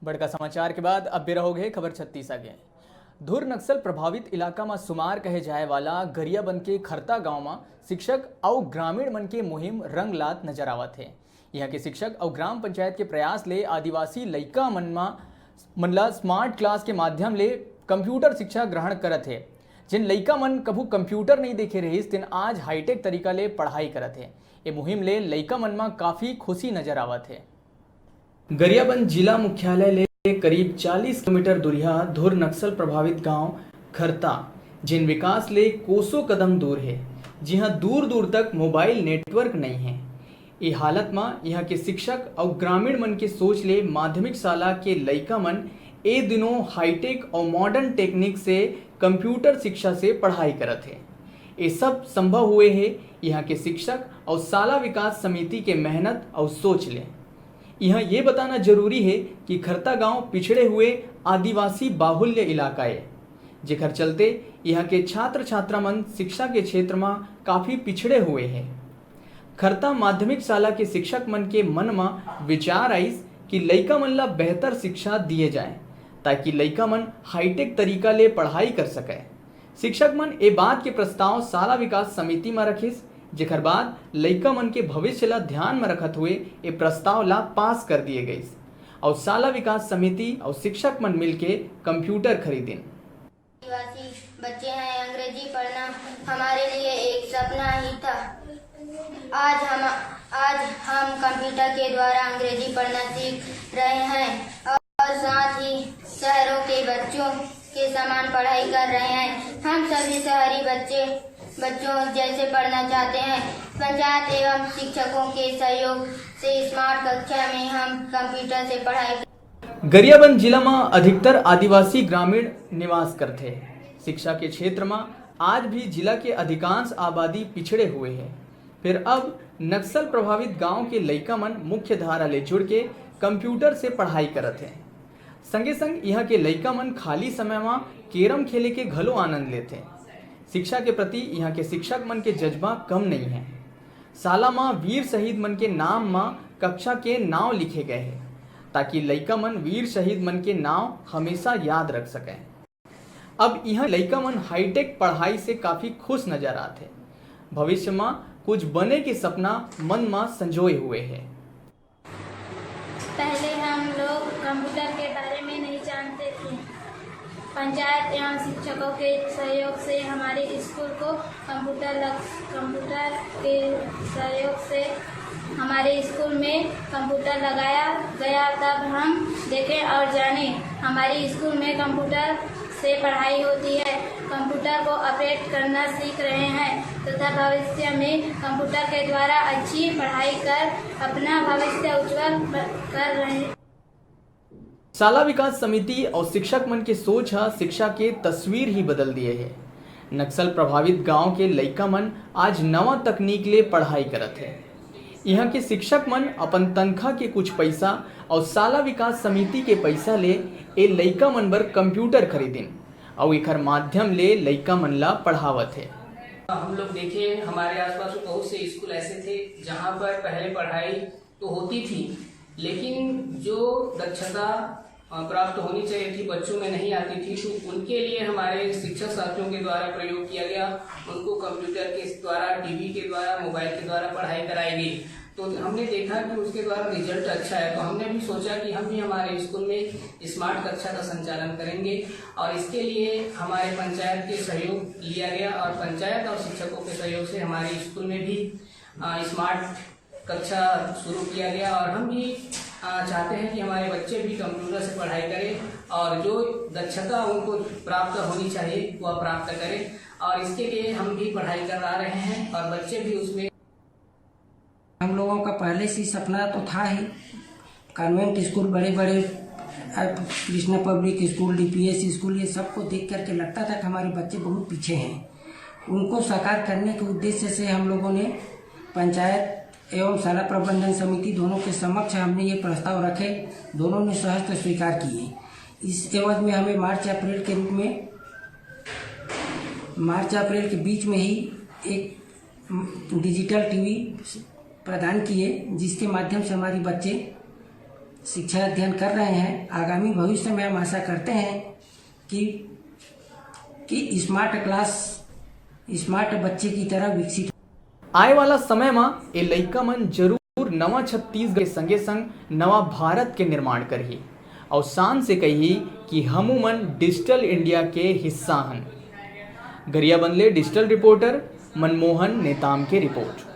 बड़का समाचार के बाद अब रहोगे खबर 36 आगे। धुर नक्सल प्रभावित इलाका में सुमार कहे जाए वाला गरियाबंद के खरता गांव में शिक्षक और ग्रामीण मन के मुहिम रंग लात नजर आवत है। यहाँ के शिक्षक और ग्राम पंचायत के प्रयास ले आदिवासी लइका मनला स्मार्ट क्लास के माध्यम ले कंप्यूटर शिक्षा ग्रहण करत है। जिन लइका मन कभू कंप्यूटर नहीं देखे रहीस तिन आज हाईटेक तरीका ले पढ़ाई करत है। ये मुहिम ले लइका मन में काफी खुशी नजर आवत है। गरियाबंद जिला मुख्यालय ले करीब 40 किलोमीटर दूरिया धुर नक्सल प्रभावित गांव खरता जिन विकास ले कोसों कदम दूर है, जहां दूर दूर तक मोबाइल नेटवर्क नहीं है। ये हालत में यहाँ के शिक्षक और ग्रामीण मन के सोच ले माध्यमिक शाला के लइका मन ए दिनों हाईटेक और मॉडर्न टेक्निक से कंप्यूटर शिक्षा से पढ़ाई करत है। ये सब संभव हुए है यहाँ के शिक्षक और शाला विकास समिति के मेहनत और सोच ले। यहाँ ये बताना जरूरी है कि खरता गांव पिछड़े हुए आदिवासी बाहुल्य इलाका है, जेकर चलते यहाँ के छात्र छात्रा मन शिक्षा के क्षेत्र में काफी पिछड़े हुए हैं। खरता माध्यमिक शाला के शिक्षक मन के मन में विचार आइस कि लइका मन ला बेहतर शिक्षा दिए जाए ताकि लइका मन हाईटेक तरीका ले पढ़ाई कर सके। शिक्षक मन ए बात के प्रस्ताव शाला विकास समिति में रखिस, जेकर बाद लइका मन के भविष्य ला ध्यान में रखत हुए ये प्रस्ताव ला पास कर दिए गए और शाला विकास समिति और शिक्षक मन मिलके कंप्यूटर खरीदिन। आदिवासी बच्चे हैं, अंग्रेजी पढ़ना हमारे लिए एक सपना ही था। आज हम कंप्यूटर के द्वारा अंग्रेजी पढ़ना सीख रहे हैं और साथ ही शहरों के बच्चों के समान पढ़ाई कर रहे हैं। हम सभी शहरी बच्चों जैसे पढ़ना चाहते हैं। पंचायत एवं शिक्षकों के सहयोग से स्मार्ट कक्षा में हम कंप्यूटर से पढ़ाई। गरियाबंद जिला में अधिकतर आदिवासी ग्रामीण निवास करते हैं। शिक्षा के क्षेत्र में आज भी जिला के अधिकांश आबादी पिछड़े हुए हैं। फिर अब नक्सल प्रभावित गांव के लइका मन मुख्य धारा ले जुड़ के कंप्यूटर से पढ़ाई करत हैं। संगे संग यहाँ के लइका मन खाली समय में कैरम खेले के घलो आनंद लेते हैं। शिक्षा के प्रति यहाँ के शिक्षक मन के जज्बा कम नहीं है। साला में वीर शहीद मन के नाम में कक्षा के नाव लिखे गए हैं ताकि लइका मन वीर शहीद मन के नाम हमेशा याद रख सकें। अब यहाँ लइका मन हाईटेक पढ़ाई से काफी खुश नजर आते हैं। भविष्य में कुछ बने के सपना मन में संजोए हुए हैं। पहले हम लोग कंप्यूटर के बारे में नहीं जानते थे। पंचायत एवं शिक्षकों के सहयोग से हमारे स्कूल को कंप्यूटर के सहयोग से हमारे स्कूल में कंप्यूटर लगाया गया। तब हम देखें और जाने हमारे स्कूल में कंप्यूटर से पढ़ाई होती है। कंप्यूटर को ऑपरेट करना सीख रहे हैं तथा भविष्य में कंप्यूटर के द्वारा अच्छी पढ़ाई कर अपना भविष्य उज्जवल कर रहे हैं। शाला विकास समिति और शिक्षक मन के सोच शिक्षा के तस्वीर ही बदल दिए है। नक्सल प्रभावित गांव के लइका मन आज नवा तकनीक ले पढ़ाई करत है। यहाँ के शिक्षक मन अपन तनख्वाह के कुछ पैसा और शाला विकास समिति के पैसा ले ए लइका मन बर कंप्यूटर खरीदिन और एकर माध्यम ले लइका मन ला पढ़ावत है। हम लोग देखे हमारे आसपास बहुत से स्कूल ऐसे थे जहाँ पर पहले पढ़ाई तो होती थी, लेकिन जो दक्षता प्राप्त होनी चाहिए थी बच्चों में नहीं आती थी। तो उनके लिए हमारे शिक्षक साथियों के द्वारा प्रयोग किया गया। उनको कंप्यूटर के द्वारा, टीवी के द्वारा, मोबाइल के द्वारा पढ़ाई कराई गई। तो हमने देखा कि उसके द्वारा रिजल्ट अच्छा है, तो हमने भी सोचा कि हम भी हमारे स्कूल में स्मार्ट कक्षा का संचालन करेंगे और इसके लिए हमारे पंचायत के सहयोग लिया गया और पंचायत और शिक्षकों के सहयोग से हमारे स्कूल में भी स्मार्ट कक्षा शुरू किया गया। और हम भी चाहते हैं कि हमारे बच्चे भी कंप्यूटर से पढ़ाई करें और जो दक्षता उनको प्राप्त होनी चाहिए वह प्राप्त करें, और इसके लिए हम भी पढ़ाई करा रहे हैं और बच्चे भी उसमें। हम लोगों का पहले से सपना तो था ही, कॉन्वेंट स्कूल, बड़े बड़े Krishna public school, DPS school, ये सबको देख करके लगता था कि हमारे बच्चे बहुत पीछे हैं। उनको साकार करने के उद्देश्य से हम लोगों ने पंचायत एवं शाला प्रबंधन समिति दोनों के समक्ष हमने ये प्रस्ताव रखे। दोनों ने सहर्ष स्वीकार किए। इस एवज में हमें मार्च अप्रैल के बीच में ही एक डिजिटल टीवी प्रदान किए, जिसके माध्यम से हमारे बच्चे शिक्षा अध्ययन कर रहे हैं। आगामी भविष्य में हम आशा करते हैं कि स्मार्ट बच्चे की तरह विकसित आए वाला समय में ये लइका मन जरूर नवा छत्तीसगढ़ के संगे संग नवा भारत के निर्माण करही और शान से कही कि हमू मन डिजिटल इंडिया के हिस्सा हन। गरियाबंद ले डिजिटल रिपोर्टर मनमोहन नेताम के रिपोर्ट।